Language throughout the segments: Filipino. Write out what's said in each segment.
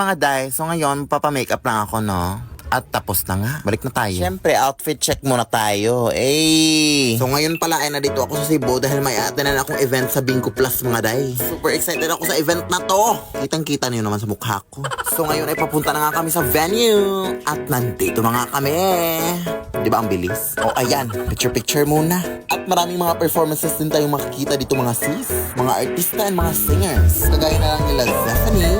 mga day, so ngayon papamakeup lang ako, no? At tapos na nga. Balik na tayo. Siyempre, outfit check muna tayo. So ngayon pala ay nandito ako sa Cebu dahil may atinan akong event sa Bingo Plus mga day. Super excited ako sa event na to. Kitang-kita niyo naman sa mukha ko. So ngayon ay papunta na nga kami sa venue. At nandito na nga kami. Di ba ang bilis? O ayan, picture-picture muna. At maraming mga performances din tayong makikita dito mga sis. Mga artista and mga singers. Kagaya na lang nila Stephanie,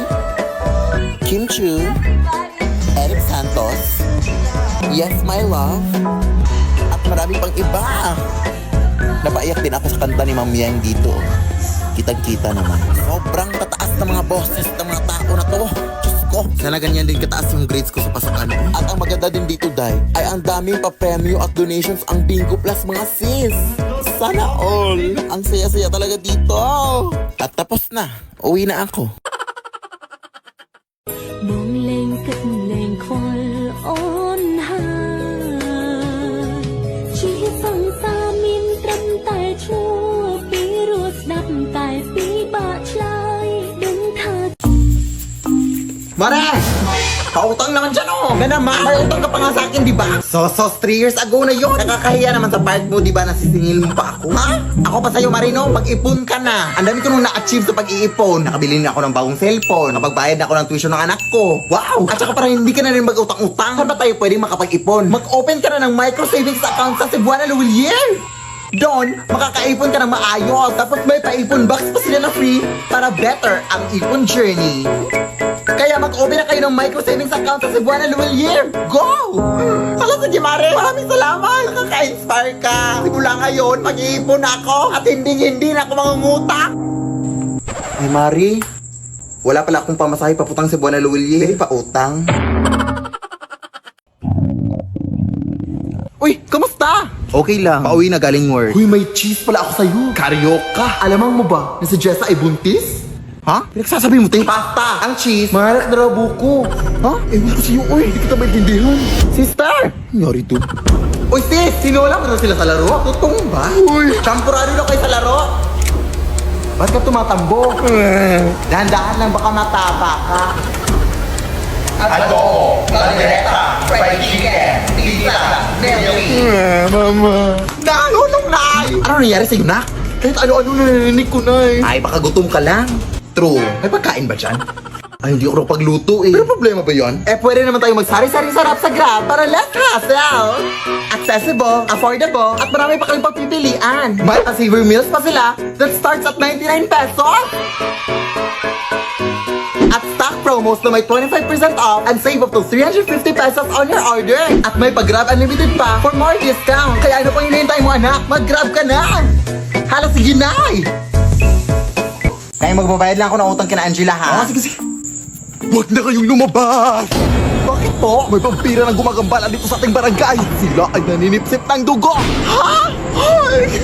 Kim Chu, Eric Santos, Yes My Love, at marami pang iba. Napaiyak din ako sa kanta ni Ma'am Yang dito. Kitang-kita naman. Sobrang tataas ng mga boses ng mga tao na to. Diyos ko. Sana ganyan din kataas yung grades ko sa pasakan. At ang maganda din dito, Day, ay ang daming pa-premyo at donations ang Bingo Plus mga sis. Sana all. Ang saya-saya talaga dito. At tapos na. Uwi na ako. มองเล็งกัดเล็งคอยอ่อนหาชีสังสามินตรำแต่ชั่วปีรวดดับแต่ปีบาชลายดึงเธอ Mare! Pautang naman siya, no? Na naman, may utang ka pa nga sa akin, di ba? So, 3 years ago na yun. Nakakahiya naman sa part mo, di ba? Nasisingil mo pa ako. Ha? Ako pa sa'yo, Marino, mag-ipon ka na. Ang dami ko nung na-achieve sa pag-iipon. Nakabili na ako ng bagong cellphone. Nakapagbayad na ako ng tuition ng anak ko. Wow! At saka parang hindi ka na rin mag-utang-utang. Saan ba tayo pwedeng makapag-ipon? Mag-open ka na ng micro savings account sa Cebuana Luwilier. Doon, makakaipon ka ng maayos. Tapos may pa-ipon box pa sila na free para better ang ipon journey. Kaya mag-open na kayo ng micro savings account sa Cebuana Luwilier. Go! Hala sa Mare, maraming salamat. Nakaka-inspire ka. Simula ngayon, mag-iipon ako at hindi na ako mangungutang. Ay, Mari, wala pala akong pamasahe paputang sa Cebuana Luwilier. Pwede pa utang. Uy, kamusta? Okay lang. Pauwi na galing work. Uy, may cheese pala ako sa'yo. Karyoka. Alamang mo ba na si Jessa ay buntis? Ha? Pinagsasabi mo, te? Pasta! Ang cheese! Maharak na raw buko. Ha? Ewan ko sa'yo, uy. Hindi kita maintindihan. Sister! Nangyari to. Uy, sis! Sinola mo na sila sa laro? Totoo ba? Uy! Temporary na kayo sa laro? Ba't ka tumatambo? Dahan-dahan lang baka matapa ka. Adobo, caldereta, fried chicken, pizza, milky. Mama. Nalulong na! Ano nangyari sa'yo, nak? Kahit ano-ano narinig ko, Nay. Ay, baka gutom ka lang. True. May pagkain ba dyan? Ay, hindi ako pagluto eh. Pero problema ba yon? Eh, pwede naman tayo magsari-sari sarap sa Grab para less hassle. Accessible, affordable, at marami pa kayong pagpipilian. May saver meals pa sila that starts at 99 pesos. At stock promos na may 25% off and save up to 350 pesos on your order. At may pag-Grab Unlimited pa for more discount. Kaya ano pang hinihintay mo, anak? Mag-Grab ka na! Hala, sige na! Kaya magbabayad lang ako ng utang kina Angela, ha? Sige. Huwag na kayong lumabas! Bakit po? May vampira na gumagambala dito sa ating barangay. Sila ay naninipsip ng dugo. Ha? Ay!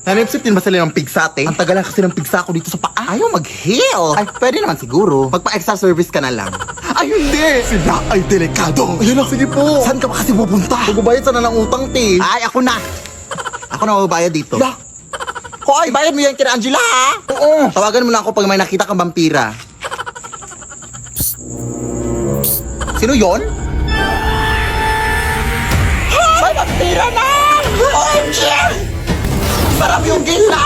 Nanipsip din ba sila ng pigsate? Ang tagal lang kasi ng pigsa ko dito sa paa. Ayaw mag-heal. Ay, pwede naman siguro. Magpa-extra service ka na lang. Ay, hindi! Sila ay delikado. Ayun lang, sige po. Saan ka ba kasi pupunta? Magbabayad sana ng utang, te. Ay, ako na. Ako na magbabayad dito. La? Hoy, bayad mo yan kina Angela, ha? Oo. Tawagan mo na ako pag may nakita kang vampira. Psst. Psst. Sino yon? May vampira na! OMG! Sarap yung gila!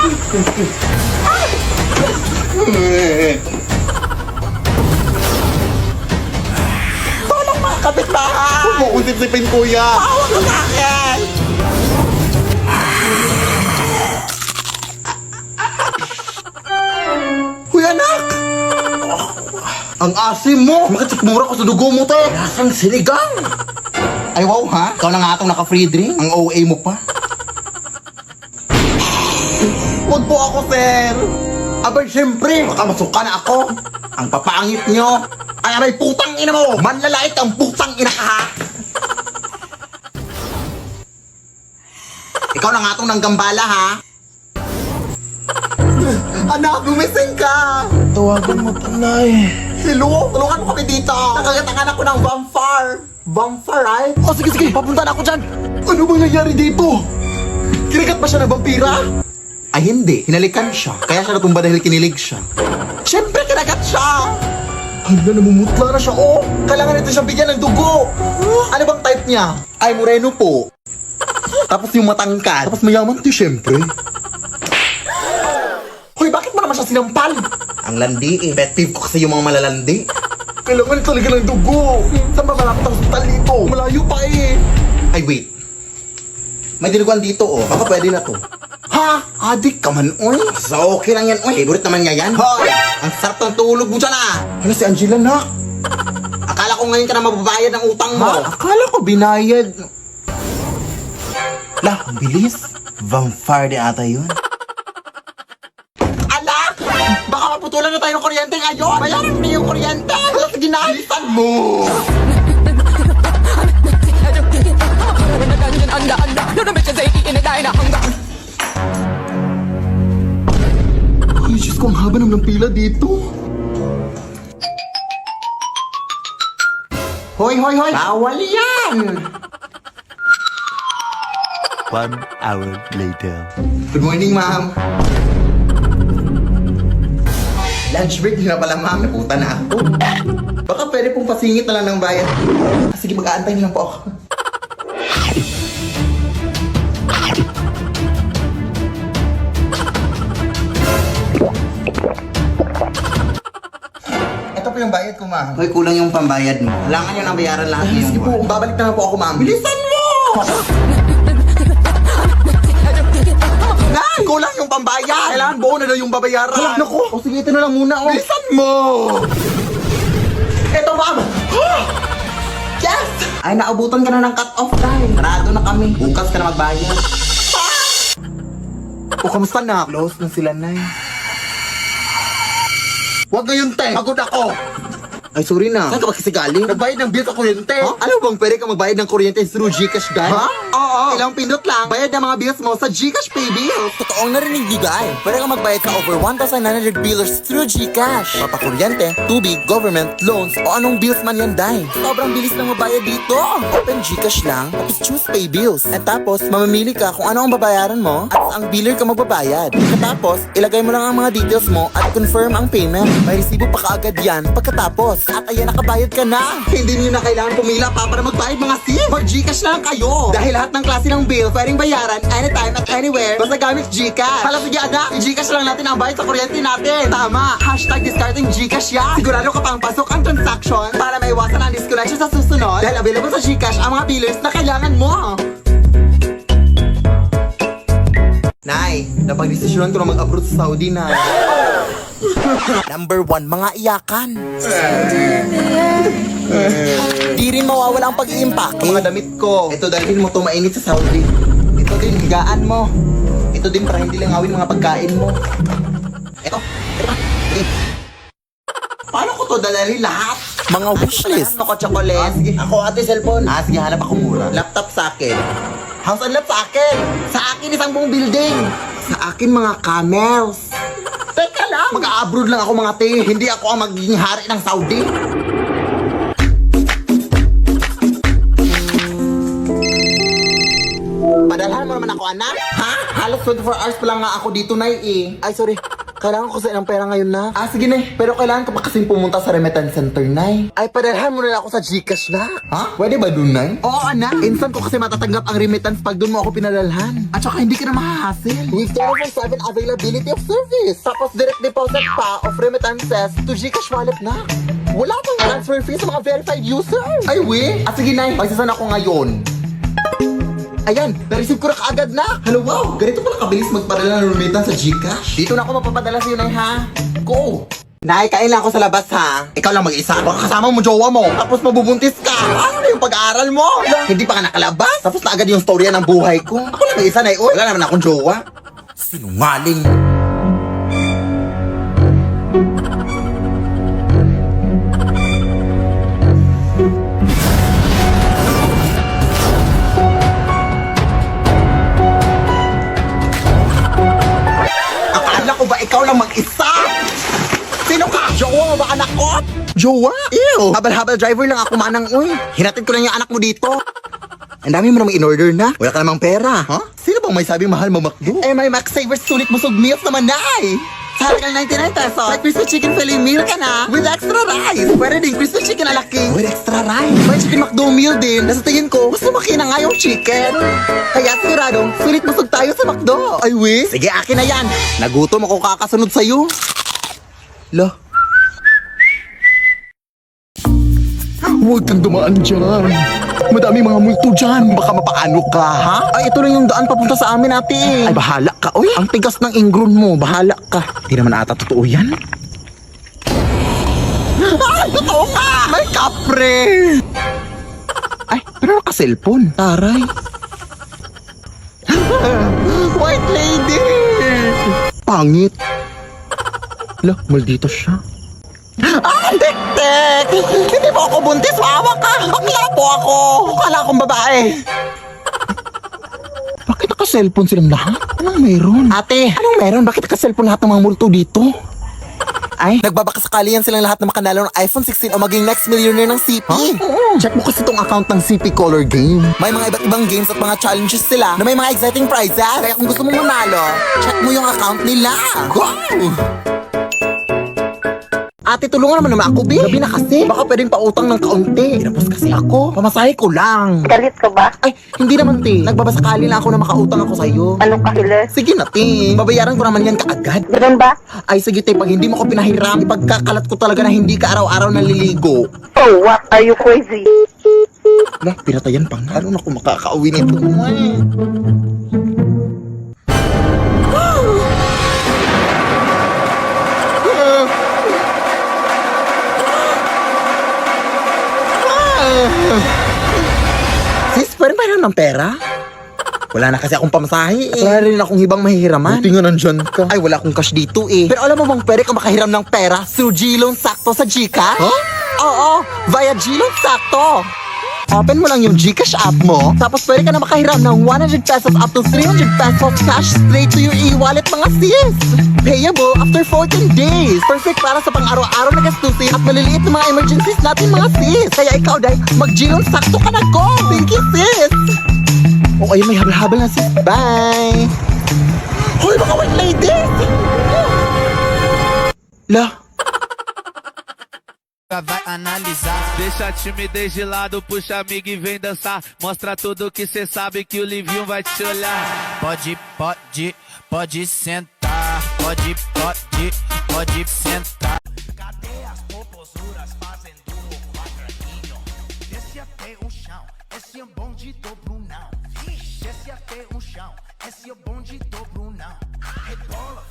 Tolong mga kapitbahay! Huwag mo kong sipsipin, kuya! Tawag ko sa akin! Huy, anak! Ang asim mo! Makitsikmura ko sa dugo mo, te! Lasang sinigang! Ay, wow, ha? Ikaw na nga itong naka-free drink? Ang OA mo pa? Huwag po ako, sir! Abay, siyempre, baka masuka na ako. Ang papangit nyo. Ay, aray, putang ina mo! Manlalait ang putang ina ka, ha? Ikaw na nga itong nanggambala, ha? Anak, gumising ka! Tawagan mo, Tanay. Hello? Tulungan mo kami dito! Nakagatangan ako ng vampire! Vampire, right? Oh, sige, papunta na ako dyan. Ano bang nangyari dito? Kinagat ba siya ng vampira? Ay hindi, hinalikan siya. Kaya siya natumba dahil kinilig siya. Siyempre kinagat siya! Hala, namumutla na siya, oh! Kailangan nito siyang bigyan ng dugo! Ano bang type niya? Ay, moreno po. Tapos yung matangkad. Tapos mayaman to, syempre. Hoy, bakit mo naman siya sinampal? Ang landi eh. Pet peeve ko kasi yung mga malalandi. Kailangan talaga ng dugo. Saan ba malapit ang hospital dito? Malayo pa eh. Ay, wait. May dinuguan dito, oh. Baka pwede na to. Ha? Adik ka man, oy. So, okay lang yan, oy. Favorite naman niya yan. Hoy! Ang sarap ng tulog mo dyan, ah. Ano si Angela na? Akala ko ngayon ka na mababayad ng utang mo. Akala ko binayad. Lah, ang bilis. Vampire din ata yun. Ala! Baka maputulan na tayo ng kuryente ngayon! Bayaran mo na yung kuryente! Ala, sige na! Alisan mo! Ay, Diyos ko, ang haba naman ng pila dito. Hoy, hoy, hoy! Bawal yan! 1 hour later. Good morning, ma'am. Lunch break na pala, ma'am. Naputa na ako. Baka pwede pong pasingit na lang ng bayad. Sige, mag-aantay na lang po ako. Ito po yung bayad ko, ma'am. Hoy, kulang yung pambayad mo. Kailangan nyo nang bayaran lahat Ay, ngayong sige po, buwan. babalik na lang po ako, ma'am. Bilisan mo! Nay! Kulang yung pambayad! Kailangan buo na daw yung babayaran! Hala, naku! O sige, ito na lang muna, oh. Bilisan mo! Eto, ma'am! Yes! Ay, naabutan ka na ng cut-off time. Sarado na kami. Bukas ka na magbayad. O, kamusta na? Close na sila, Nay. Huwag ngayon, te! Pagod ako! Ay, sorry na. Saan ka ba kasi galing? Nagbayad ng bill sa kuryente. Ha? Alam mo bang pwede ka magbayad ng kuryente through Gcash, guys? Ha? Oo. Ilang pindot lang. Bayad ng mga bills mo sa Gcash Pay Bills. Totoong narinig ni Guy. Pwede kang magbayad sa over 1,900 billers through GCash. Papakuryente, tubig, government, loans, o anong bills man yan, Day. Sobrang bilis lang mabayad dito. Open GCash lang, tapos choose pay bills. At tapos, mamamili ka kung ano ang babayaran mo at ang biller ka magbabayad. Tapos, ilagay mo lang ang mga details mo at confirm ang payment. May resibo pa kaagad yan pagkatapos. At ayan, nakabayad ka na. Hindi niyo na kailangan pumila pa para magbayad mga sim. For Gcash na lang kayo. Dahil lahat ng klase ng bill pwedeng bayaran anytime at anywhere basta gamit Gcash. Hala, sige anak, i-Gcash lang natin ang bayad sa kuryente natin. Tama. Hashtag discarding Gcash yan. Sigurado ka pang pasok ang transaction para maiwasan ang disconnection sa susunod. Dahil available sa Gcash ang mga billers na kailangan mo. Nay, napag-desisyonan ko na mag-abroad sa Saudi, Nay. Number 1, mga iyakan. Di rin mawawala ang pag-iimpake. Ang mga damit ko. Ito, dalhin mo to mainit sa Saudi. Ito din, higaan mo. Ito din para hindi lang awin mga pagkain mo. Ito. Paano ko to dalhin lahat? Mga wishlist. Ako chocolate. Sige. Ako ate cellphone. Sige, hanap ako mura. Laptop sa akin. House and lot sa akin. Sa akin isang buong building. Sa akin mga camels. Teka lang. Mag-abroad lang ako mga te. Hindi ako ang magiging hari ng Saudi. Padalhan mo naman ako, anak. Ha? Halos 24 hours pa lang nga ako dito, Nay, eh. Ay, sorry. Kailangan ko sa ng pera ngayon na. Sige, Nay. Pero kailangan ko pa kasing pumunta sa remittance center, Nay. Ay, padalhan mo na lang ako sa Gcash na. Ha? Pwede ba dun, Nay? Oo, anak. Instant ko kasi matatanggap ang remittance pag doon mo ako pinadalhan. At saka hindi ka na mahahassle. With 24/7 availability of service. Tapos direct deposit pa of remittances to Gcash wallet na. Wala pang transfer fee sa mga verified users. Ay, we? Sige, Nay. Pagsasan ako ngayon. Ayan, na-receive ko na kaagad na. Hello, wow. Ganito pala kabilis magpadala ng remittance sa Gcash. Dito na ako mapapadala sa'yo, Nay, ha? Go! Nay, kain lang ako sa labas, ha? Ikaw lang mag-isa. Baka kasama mo jowa mo. Tapos mabubuntis ka. Ano na yung pag-aaral mo? Hindi pa ka nakalabas. Tapos na agad yung storya ng buhay ko. Ako lang mag-isa, Nay. Uy, wala naman akong jowa. Sinungaling. Akala ko ba ikaw lang mag-isa? Sino ka? Jowa mo ba anak ko? Jowa? Ew! Habal-habal driver lang ako manang uy. Hinatid ko lang yung anak mo dito. Ang dami mo namang in-order na. Wala ka namang pera. Ha? Sino bang may sabing mahal mo, McDo? Eh may Max Savers sulit busog meals naman, Nay! Sa halagang 99 pesos, may crispy chicken filet meal ka na with extra rice. Pwede din crispy chicken na laki with extra rice. May chicken McDo meal din. Nasa tingin ko, mas lumaki na nga yung chicken. Kaya siguradong, sulit busog tayo sa McDo. Ay, we? Sige, akin na yan. Nagutom ako kakasunod sa'yo. Lo. Huwag kang dumaan dyan. Madami mga multo dyan. Baka mapaano ka, ha? Ay, ito lang yung daan papunta sa amin, ate. Ay, bahala ka. Uy, Ang tigas ng ingron mo, bahala ka. di naman ata totoo yan. Ay, totoo nga! May kapre! Ay, pero naka-cellphone. Taray. White lady! Pangit. Lo, maldito siya. Ay, tek-tek! Hindi mo ako buntis, maawa ka! Bakla po ako! Kala akong babae. Bakit naka-cellphone silang lahat? Anong meron? Ate, Anong meron? Bakit naka-cellphone lahat ng mga multo dito? ay, Nagbabakasakali yan silang lahat na makanalo ng iPhone 16 o maging next millionaire ng CP. check mo kasi tong account ng CP Color Game. May mga iba't ibang games at mga challenges sila na may mga exciting prizes. Kaya kung gusto mong manalo, check mo yung account nila. Go! Ate, tulungan naman ako, Bi. Gabi na kasi. Baka pwedeng pautang ng kaunti. Tinapos kasi ako. Pamasahe ko lang. Galit ka ba? Ay, hindi naman, te. Nagbabasakali lang ako na makautang ako sa'yo. Ano ka, Hiles? Sige na, te. Babayaran ko naman yan kaagad. Ganun ba? Ay, sige, te. Pag hindi mo ko pinahiram, ipagkakalat ko talaga na hindi ka araw-araw naliligo. Oh, what? Are you crazy? Lah, pinatayan pa nga. Ano na kung makakauwi nito? Sis, pwede ba ng pera? Wala na kasi akong pamasahe eh. Wala rin akong hibang mahihiraman. Buti nga nandyan ka. Ay, wala akong cash dito eh. Pero alam mo bang pwede ka makahiram ng pera through G-Loan Sakto sa Gcash? Huh? Oo, via G-Loan Sakto. Open mo lang yung Gcash app mo, tapos pwede ka na makahiram ng 100 pesos up to 300 pesos cash straight to your e-wallet mga sis. Payable after 14 days. Perfect para sa pang-araw-araw na gastusin at maliliit na mga emergencies natin mga sis. Kaya ikaw, Day, mag-G-Loan Sakto ka na, go! Thank you, sis! O ayun, may habal-habal na sis. Bye! Hoy, mga white lady! La, vai analisar. Deixa a timidez de lado, puxa amigo e vem dançar. Mostra tudo que cê sabe que o Livinho vai te olhar. Pode sentar. Pode sentar. Cadê as popozuras fazendo o quadradinho? Desce até o chão, esse é bom de dobro não. Desce até o chão, esse é bom de dobro não. Rebola.